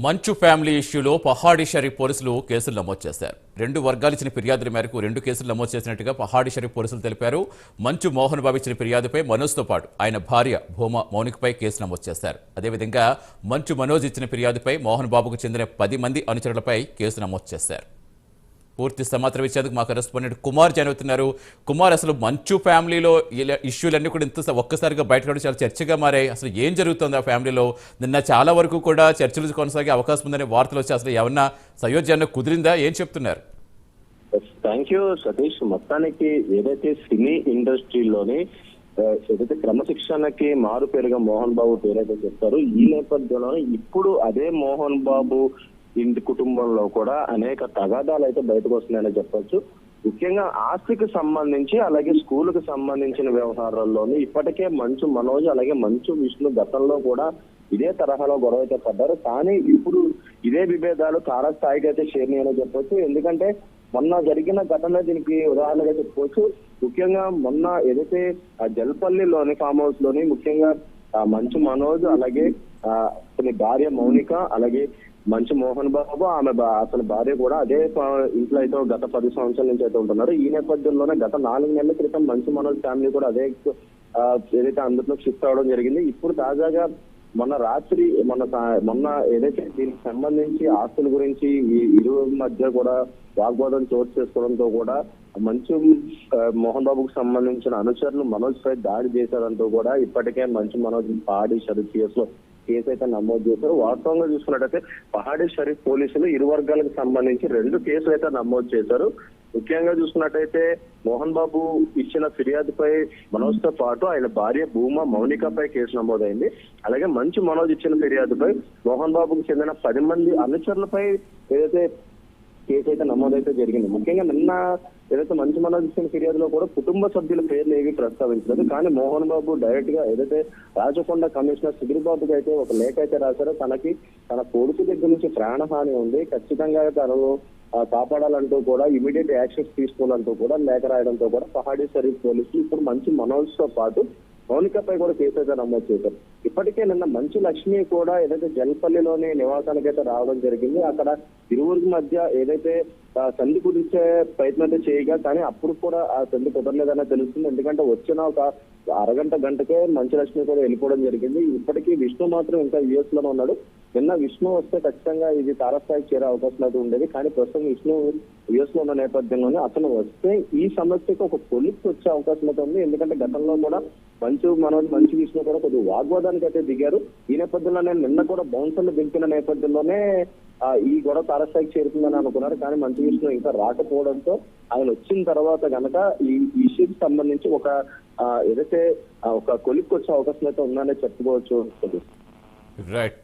మంచు ఫ్యామిలీ ఇష్యూలో పహాడి షరీఫ్ పోలీసులు కేసులు నమోదు చేశారు. రెండు వర్గాలు ఇచ్చిన ఫిర్యాదుల మేరకు 2 కేసులు నమోదు చేసినట్టుగా పహాడి షరీఫ్ పోలీసులు తెలిపారు. మంచు మోహన్ బాబు ఇచ్చిన ఫిర్యాదుపై మనోజ్తో పాటు ఆయన భార్య భూమా మౌనికపై కేసు నమోదు చేశారు. అదేవిధంగా మంచు మనోజ్ ఇచ్చిన ఫిర్యాదుపై మోహన్ బాబుకు చెందిన 10 మంది అనుచరులపై కేసు నమోదు చేశారు. పూర్తి సమాచారం ఇచ్చేందుకు మా కరెస్పాండెంట్ కుమార్ జరుగుతున్నారు. కుమార్, అసలు మంచు ఫ్యామిలీలో ఇలా ఇష్యూలన్నీ కూడా ఇంత ఒక్కసారిగా బయటకు చాలా చర్చగా మారాయి. అసలు ఏం జరుగుతుంది ఆ ఫ్యామిలీలో? నిన్న చాలా వరకు కూడా చర్చలు కొనసాగే అవకాశం ఉందనే వార్తలు వచ్చి అసలు ఏమన్నా సయోధ్యాన్ని కుదిరిందా? ఏం చెప్తున్నారు? Thank you Satish. మొత్తానికి ఏదైతే సినీ ఇండస్ట్రీలోని ఏదైతే క్రమశిక్షణకి మారు పేరుగా మోహన్ బాబు పేరైతే చెప్తారు, ఈ నేపథ్యంలో ఇప్పుడు అదే మోహన్ బాబు ఇంటి కుటుంబంలో కూడా అనేక తగాదాలు అయితే బయటకు వస్తున్నాయని చెప్పొచ్చు. ముఖ్యంగా ఆస్తికి సంబంధించి అలాగే స్కూలుకు సంబంధించిన వ్యవహారాల్లోని ఇప్పటికే మంచు మనోజ్ అలాగే మంచు విష్ణు గతంలో కూడా ఇదే తరహాలో గొడవ అయితే పడ్డారు. కానీ ఇప్పుడు ఇదే విభేదాలు తారస్థాయికి అయితే చేరినాయని చెప్పొచ్చు. ఎందుకంటే మొన్న జరిగిన ఘటన దీనికి ఉదాహరణగా చెప్పుకోవచ్చు. ముఖ్యంగా మొన్న ఏదైతే ఆ జల్పల్లిలోని ఫామ్ హౌస్ లోని ముఖ్యంగా మంచు మనోజ్ అలాగే అతని భార్య మౌనిక అలాగే మంచు మోహన్ బాబు అతని భార్య కూడా అదే ఇంట్లో అయితే గత 10 సంవత్సరాల నుంచి అయితే ఉంటున్నారు. ఈ నేపథ్యంలోనే గత 4 నెలల క్రితం మంచు మనోజ్ ఫ్యామిలీ కూడా అదే ఏదైతే అందులో షిఫ్ట్ అవడం జరిగింది. ఇప్పుడు తాజాగా మొన్న రాత్రి మొన్న ఏదైతే దీనికి సంబంధించి ఆస్తుల గురించి ఈ ఇరు మధ్య కూడా వాగ్వాదం చోటు చేసుకోవడంతో కూడా మంచు మోహన్ బాబుకు సంబంధించిన అనుచరులు మనోజ్ పై దాడి చేశారంటూ కూడా ఇప్పటికే మంచు మనోజ్ పహాడి షరీఫ్ కేసులో కేసు అయితే నమోదు చేశారు. వాస్తవంగా చూసుకున్నట్టయితే పహాడి షరీఫ్ పోలీసులు ఇరు వర్గాలకు సంబంధించి 2 కేసులు అయితే నమోదు చేశారు. ముఖ్యంగా చూసుకున్నట్టయితే మోహన్ బాబు ఇచ్చిన ఫిర్యాదుపై మనోజ్ తో పాటు ఆయన భార్య భూమా మౌనికపై కేసు నమోదైంది. అలాగే మంచు మనోజ్ ఇచ్చిన ఫిర్యాదుపై మోహన్ బాబుకు చెందిన 10 మంది అనుచరులపై ఏదైతే కేసు అయితే నమోదైతే జరిగింది. ముఖ్యంగా నిన్న ఏదైతే మంచు మనోజ్ ఇచ్చిన ఫిర్యాదులో కూడా కుటుంబ సభ్యుల పేర్లు ఏవి ప్రస్తావించలేదు. కానీ మోహన్ బాబు డైరెక్ట్ గా ఏదైతే రాచకొండ కమిషనర్ సుధీర్ బాబుకి అయితే ఒక లేఖ అయితే రాశారో, తన కొడుకు దగ్గర నుంచి ప్రాణహాని ఉంది, ఖచ్చితంగా తనను కాపాడాలంటూ కూడా ఇమీడియట్ యాక్షన్స్ తీసుకోవాలంటూ కూడా లేఖ రాయడంతో కూడా పహాడి షరీఫ్ పోలీసులు ఇప్పుడు మంచు మనోజ్ తో పాటు మౌనికపై కూడా కేసు అయితే నమోదు చేశారు. ఇప్పటికే నిన్న మంచు లక్ష్మి కూడా ఏదైతే జల్పల్లిలోని నివాసానికి అయితే రావడం జరిగింది. అక్కడ ఇరువురికి మధ్య ఏదైతే సంధి కుదిర్చే ప్రయత్నం అయితే చేయగా కానీ అప్పుడు కూడా ఆ సంధి కుదరలేదనే తెలుస్తుంది. ఎందుకంటే వచ్చిన ఒక అరగంట గంటకే మంచు లక్ష్మి కూడా వెళ్ళిపోవడం జరిగింది. ఇప్పటికీ విష్ణు మాత్రం ఇంకా యుఎస్ లోనే ఉన్నాడు. నిన్న విష్ణు వస్తే ఖచ్చితంగా ఇది తారస్థాయికి చేరే అవకాశం అయితే ఉండేది. కానీ ప్రస్తుతం విష్ణు యుఎస్ లో ఉన్న నేపథ్యంలోనే అతను వస్తే ఈ సమస్యకు ఒక కొలిక్కి వచ్చే అవకాశం అయితే ఉంది. ఎందుకంటే గతంలో కూడా మంచు విష్ణు కూడా కొద్దిగా వాగ్వాదానికి అయితే దిగారు. ఈ నేపథ్యంలోనే నిన్న కూడా బౌన్సర్లు దింపిన నేపథ్యంలోనే ఈ గొడవ తారస్థాయికి చేరుతుందని అనుకున్నారు. కానీ మంచు విష్ణు ఇంకా రాకపోవడంతో ఆయన వచ్చిన తర్వాత గనక ఈ ఇష్యూకి సంబంధించి ఏదైతే ఒక కొలిక్కి వచ్చే అవకాశం అయితే ఉందనే చెప్పుకోవచ్చు. రైట్.